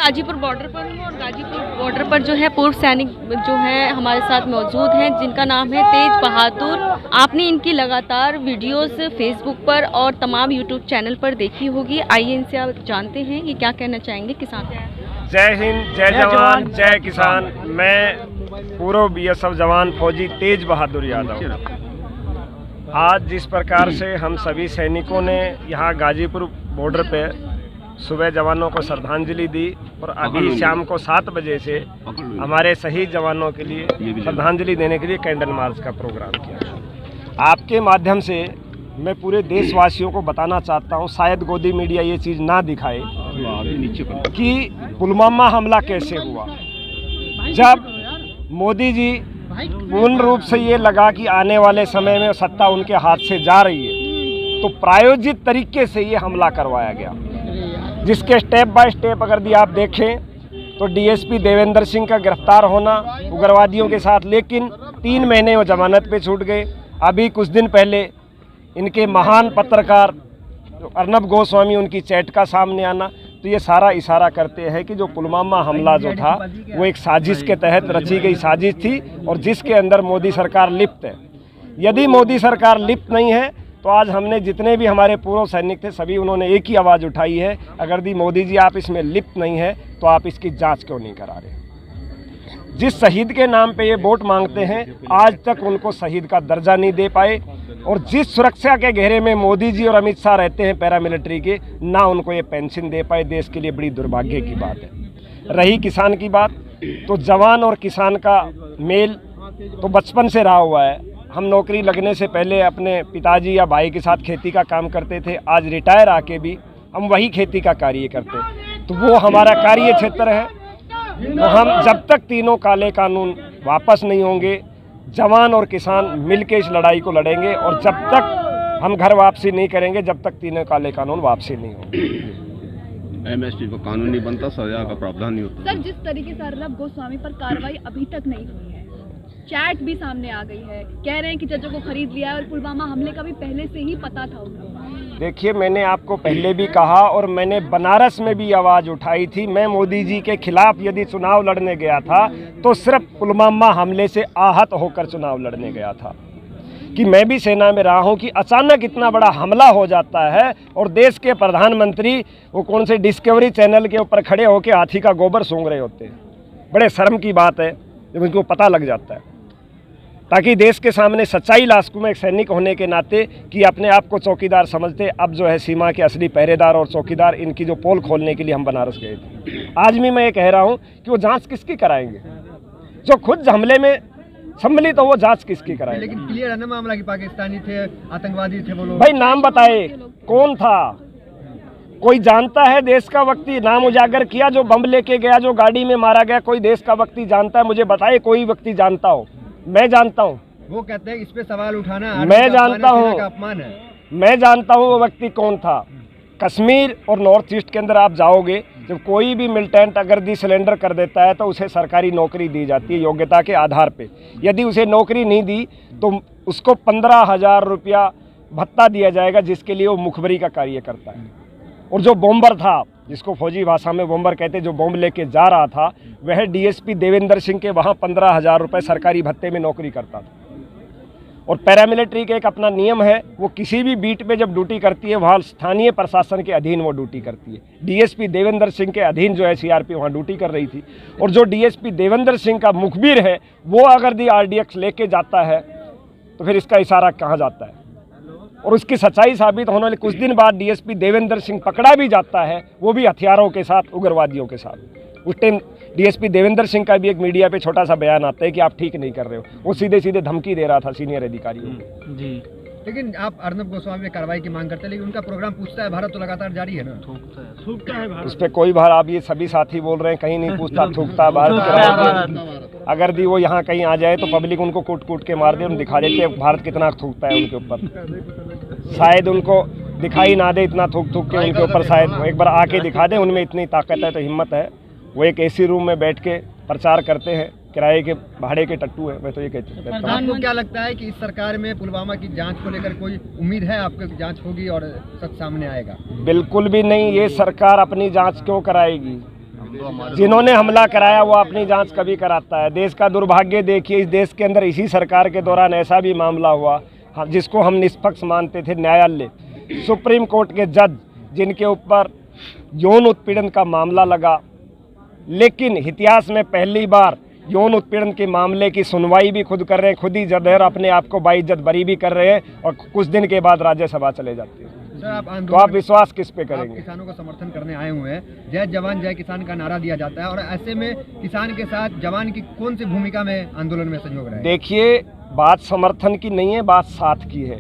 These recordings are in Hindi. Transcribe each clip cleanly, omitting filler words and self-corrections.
गाजीपुर बॉर्डर पर हूँ और गाजीपुर बॉर्डर पर जो है पूर्व सैनिक जो है हमारे साथ मौजूद हैं, जिनका नाम है तेज बहादुर। आपने इनकी लगातार वीडियोस फेसबुक पर और तमाम यूट्यूब चैनल पर देखी होगी। आइए इनसे आप जानते हैं ये क्या कहना चाहेंगे किसान। जय हिंद, जय जवान, जय किसान। मैं पूर्व बीएसएफ जवान फौजी तेज बहादुर यादव। आज जिस प्रकार से हम सभी सैनिकों ने यहाँ गाजीपुर बॉर्डर पे सुबह जवानों को श्रद्धांजलि दी और अभी शाम को 7 बजे से हमारे शहीद जवानों के लिए श्रद्धांजलि देने के लिए कैंडल मार्च का प्रोग्राम किया। आपके माध्यम से मैं पूरे देशवासियों को बताना चाहता हूं, शायद गोदी मीडिया ये चीज़ ना दिखाए कि पुलवामा हमला कैसे हुआ। जब मोदी जी पूर्ण रूप से ये लगा कि आने वाले समय में सत्ता उनके हाथ से जा रही है, तो प्रायोजित तरीके से ये हमला करवाया गया, जिसके स्टेप बाय स्टेप अगर भी आप देखें तो डीएसपी देवेंद्र सिंह का गिरफ्तार होना उग्रवादियों के साथ, लेकिन 3 महीने वो जमानत पे छूट गए। अभी कुछ दिन पहले इनके महान पत्रकार अर्नब गोस्वामी उनकी चैट का सामने आना, तो ये सारा इशारा करते हैं कि जो पुलवामा हमला जो था वो एक साजिश के तहत रची गई साजिश थी और जिसके अंदर मोदी सरकार लिप्त है। यदि मोदी सरकार लिप्त नहीं है तो आज हमने जितने भी हमारे पूर्व सैनिक थे सभी उन्होंने एक ही आवाज़ उठाई है, अगर दी मोदी जी आप इसमें लिप्त नहीं है तो आप इसकी जांच क्यों नहीं करा रहे। जिस शहीद के नाम पे ये वोट मांगते हैं आज तक उनको शहीद का दर्जा नहीं दे पाए, और जिस सुरक्षा के घेरे में मोदी जी और अमित शाह रहते हैं पैरामिलिट्री के, ना उनको ये पेंशन दे पाए। देश के लिए बड़ी दुर्भाग्य की बात है। रही किसान की बात, तो जवान और किसान का मेल तो बचपन से रहा हुआ है। हम नौकरी लगने से पहले अपने पिताजी या भाई के साथ खेती का काम करते थे, आज रिटायर आके भी हम वही खेती का कार्य करते हैं, तो वो हमारा कार्य क्षेत्र है। तो हम जब तक तीनों काले कानून वापस नहीं होंगे, जवान और किसान मिलके इस लड़ाई को लड़ेंगे, और जब तक हम घर वापसी नहीं करेंगे जब तक तीनों काले कानून वापसी नहीं होंगे। एमएसपी को कानून नहीं बनता, सजा का प्रावधान नहीं होता। सर, जिस तरीके से अर्नब गोस्वामी पर कार्रवाई अभी तक नहीं हुई है, चैट भी सामने आ गई है, कह रहे हैं कि जजों को खरीद लिया है और पुलवामा हमले का भी पहले से ही पता था उनको। देखिए, मैंने आपको पहले भी कहा और मैंने बनारस में भी आवाज़ उठाई थी, मैं मोदी जी के खिलाफ यदि चुनाव लड़ने गया था तो सिर्फ पुलवामा हमले से आहत होकर चुनाव लड़ने गया था। कि मैं भी सेना में रहा हूं कि अचानक इतना बड़ा हमला हो जाता है और देश के प्रधानमंत्री वो कौन से डिस्कवरी चैनल के ऊपर खड़े होकर हाथी का गोबर सूंघ रहे होते हैं। बड़े शर्म की बात है जब उनको पता लग जाता है। ताकि देश के सामने सच्चाई ला सकूं मैं एक सैनिक होने के नाते कि अपने आप को चौकीदार समझते, अब जो है सीमा के असली पहरेदार और चौकीदार इनकी जो पोल खोलने के लिए हम बनारस गए थे। आज भी मैं ये कह रहा हूं कि वो जांच किसकी कराएंगे, जो खुद हमले में सम्मिलित हो वो जांच किसकी कराएंगे। लेकिन क्लियर है ना मामला कि पाकिस्तानी थे, आतंकवादी थे वो लोग। भाई नाम बताए कौन था, कोई जानता है देश का व्यक्ति? नाम उजागर किया जो बम लेके गया, जो गाड़ी में मारा गया, कोई देश का व्यक्ति जानता है? मुझे बताइए कोई व्यक्ति जानता हो। मैं जानता हूँ। वो कहते हैं इस पे सवाल उठाना मैं जानता हूँ, अपमान है। मैं जानता हूँ वो व्यक्ति कौन था। कश्मीर और नॉर्थ ईस्ट के अंदर आप जाओगे, जब कोई भी मिलिटेंट अगर दी सिलेंडर कर देता है तो उसे सरकारी नौकरी दी जाती है योग्यता के आधार पे। यदि उसे नौकरी नहीं दी तो उसको 15,000 रुपया भत्ता दिया जाएगा, जिसके लिए वो मुखबरी का कार्य करता है। और जो बॉम्बर था, जिसको फौजी भाषा में बॉम्बर कहते, जो बॉम्ब लेके जा रहा था, वह डीएसपी देवेंद्र सिंह के वहाँ 15,000 रुपये सरकारी भत्ते में नौकरी करता था। और पैरामिलिट्री का एक अपना नियम है, वो किसी भी बीट पे जब ड्यूटी करती है वहाँ स्थानीय प्रशासन के अधीन वो ड्यूटी करती है। डीएसपी देवेंद्र सिंह के अधीन जो है सीआरपी वहाँ ड्यूटी कर रही थी, और जो डीएसपी देवेंद्र सिंह का मुखबिर है वो अगर दी आरडीएक्स लेके जाता है तो फिर इसका इशारा कहाँ जाता है। और उसकी सच्चाई साबित होने वाले कुछ दिन बाद डीएसपी देवेंद्र सिंह पकड़ा भी जाता है, वो भी हथियारों के साथ, उग्रवादियों के साथ। उस टाइम डीएसपी देवेंद्र सिंह का भी एक मीडिया पे छोटा सा बयान आता है कि आप ठीक नहीं कर रहे हो। वो सीधे सीधे धमकी दे रहा था सीनियर अधिकारियों को। जी, लेकिन आप अर्नब गोस्वामी में कार्रवाई की मांग करते हैं, लेकिन उनका प्रोग्राम पूछता है भारत तो लगातार जारी है ना, थूकता है भारत। उस पर कोई बार आप ये सभी साथी बोल रहे हैं, कहीं नहीं पूछता, थूकता है भारत। अगर दी वो यहाँ कहीं आ जाए तो पब्लिक उनको कूट कूट के मार दे, हम दिखा देते हैं भारत कितना थूकता है उनके ऊपर। शायद उनको दिखाई ना दे इतना थूक थूक के उनके ऊपर, शायद एक बार आके दिखा दे, उनमें इतनी ताकत है तो हिम्मत है। वो एक एसी रूम में बैठ के प्रचार करते हैं, किराए के भाड़े के टट्टू है। मैं तो ये कहता हूँ। आपको क्या लगता है कि इस सरकार में पुलवामा की जांच को लेकर कोई उम्मीद है आपको कि जांच होगी और सच सामने आएगा? बिल्कुल भी नहीं। ये सरकार अपनी जांच क्यों कराएगी? जिन्होंने हमला कराया वो अपनी जांच कभी कराता है। देश का दुर्भाग्य देखिए, इस देश के अंदर इसी सरकार के दौरान ऐसा भी मामला हुआ जिसको हम निष्पक्ष मानते थे, न्यायालय, सुप्रीम कोर्ट के जज जिनके ऊपर यौन उत्पीड़न का मामला लगा, लेकिन इतिहास में पहली बार यौन उत्पीड़न के मामले की सुनवाई भी खुद कर रहे हैं, खुद ही जज और अपने आप को बाइज्जत बरी भी कर रहे हैं और कुछ दिन के बाद राज्यसभा चले जाते हैं। तो आप विश्वास किस पे करेंगे? किसानों का समर्थन करने आए हुए हैं, जय जवान जय किसान का नारा दिया जाता है, और ऐसे में किसान के साथ जवान की कौन सी भूमिका में आंदोलन में सहयोग रहे? देखिए, बात समर्थन की नहीं है, बात साथ की है।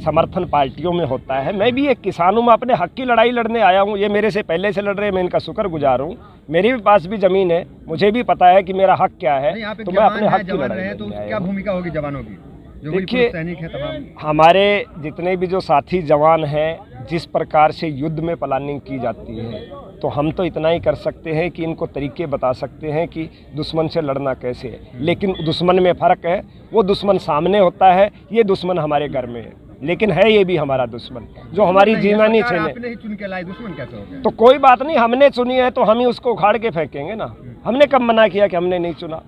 समर्थन पार्टियों में होता है। मैं भी एक किसान हूँ, मैं अपने हक की लड़ाई लड़ने आया हूँ। ये मेरे से पहले से लड़ रहे हैं, मैं इनका शुक्रगुजार हूँ। मेरे भी पास भी ज़मीन है, मुझे भी पता है कि मेरा हक क्या है, तो मैं अपने हक की लड़ाई तो क्या भूमिका होगी जवानों की? देखिए, सैनिक है तमाम, हमारे जितने भी जो साथी जवान हैं, जिस प्रकार से युद्ध में प्लानिंग की जाती है, तो हम तो इतना ही कर सकते हैं कि इनको तरीके बता सकते हैं कि दुश्मन से लड़ना कैसे है। लेकिन दुश्मन में फ़र्क है, वो दुश्मन सामने होता है, ये दुश्मन हमारे घर में है, लेकिन है ये भी हमारा दुश्मन जो हमारी जीवनी छीने। आपने ही चुन के लाई, दुश्मन कैसे हो गया? तो कोई बात नहीं, हमने चुनी है तो हम ही उसको उखाड़ के फेंकेंगे ना। हमने कब मना किया कि हमने नहीं चुना?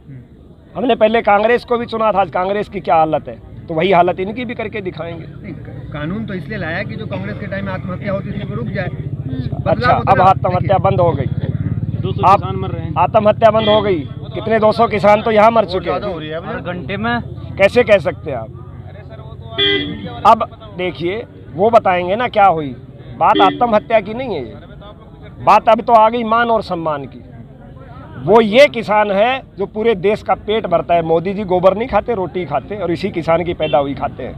हमने पहले कांग्रेस को भी चुना था। आज कांग्रेस की क्या हालत है, तो वही हालत इनकी भी करके दिखाएंगे। कानून तो इसलिए लाया कि जो कांग्रेस के टाइम में आत्महत्या होती थी वो रुक जाए। अच्छा, अब आत्महत्या बंद हो गई, आप आत्महत्या बंद हो गई। कितने 200 किसान तो यहाँ मर चुके हैं हर घंटे में। कैसे कह सकते हैं आप? अब देखिए, वो बताएंगे ना क्या हुई। बात आत्महत्या की नहीं है, ये बात अब तो आ गई मान और सम्मान की। वो ये किसान है जो पूरे देश का पेट भरता है। मोदी जी गोबर नहीं खाते, रोटी खाते, और इसी किसान की पैदा हुई खाते हैं।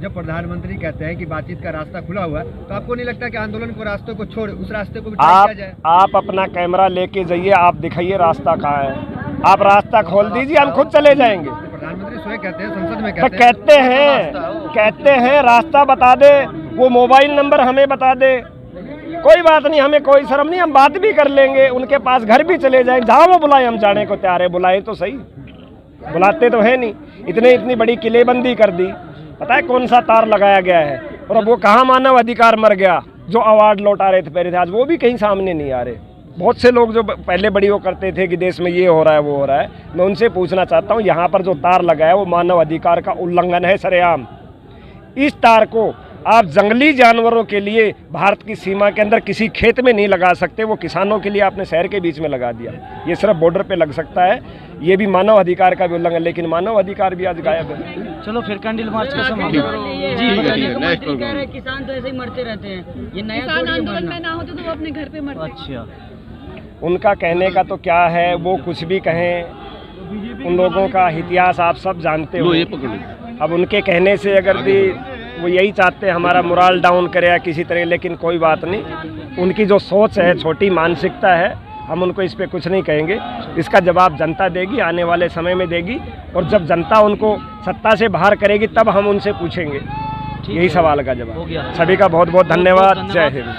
जब प्रधानमंत्री कहते हैं कि बातचीत का रास्ता खुला हुआ है, तो आपको नहीं लगता कि आंदोलन को रास्तों को छोड़ उस रास्ते को भी ट्राई किया जाए? आप अपना कैमरा लेके जाइए, आप दिखाइए रास्ता कहाँ है, आप रास्ता खोल दीजिए, हम खुद चले जाएंगे। प्रधानमंत्री स्वयं कहते हैं, संसद में कहते हैं रास्ता बता दे, वो मोबाइल नंबर हमें बता दे, कोई बात नहीं, हमें कोई शर्म नहीं, हम बात भी कर लेंगे, उनके पास घर भी चले जाएं, जहाँ वो बुलाए हम जाने को तैयार है। बुलाए तो सही, बुलाते तो है नहीं। इतनी बड़ी किलेबंदी कर दी, पता है कौन सा तार लगाया गया है, और अब वो कहाँ मानव अधिकार मर गया जो अवार्ड लौटा रहे थे पहले थे, आज वो भी कहीं सामने नहीं आ रहे। बहुत से लोग जो पहले बड़ी वो करते थे कि देश में ये हो रहा है वो हो रहा है, मैं उनसे पूछना चाहता हूँ, यहाँ पर जो तार लगा है वो मानव अधिकार का उल्लंघन है सरेआम। इस तार को आप जंगली जानवरों के लिए भारत की सीमा के अंदर किसी खेत में नहीं लगा सकते, वो किसानों के लिए आपने शहर के बीच में लगा दिया। ये सिर्फ बॉर्डर पे लग सकता है, ये भी मानव अधिकार का भी उल्लंघन, लेकिन मानव अधिकार भी आज गायब है। चलो फिर कैंडल मार्च कैसे किसान तो ऐसे ही मरते रहते हैं, ये नया किसान आंदोलन में ना होते तो वो अपने घर पे मरते। अच्छा, उनका कहने का तो क्या है, वो कुछ भी कहें, उन लोगों का इतिहास आप सब जानते हो। अब उनके कहने से अगर भी वो यही चाहते हैं हमारा मोरल डाउन करे या किसी तरह, लेकिन कोई बात नहीं, उनकी जो सोच है, छोटी मानसिकता है, हम उनको इस पे कुछ नहीं कहेंगे। इसका जवाब जनता देगी, आने वाले समय में देगी, और जब जनता उनको सत्ता से बाहर करेगी तब हम उनसे पूछेंगे। यही सवाल का जवाब। सभी का बहुत बहुत धन्यवाद। जय हिंद।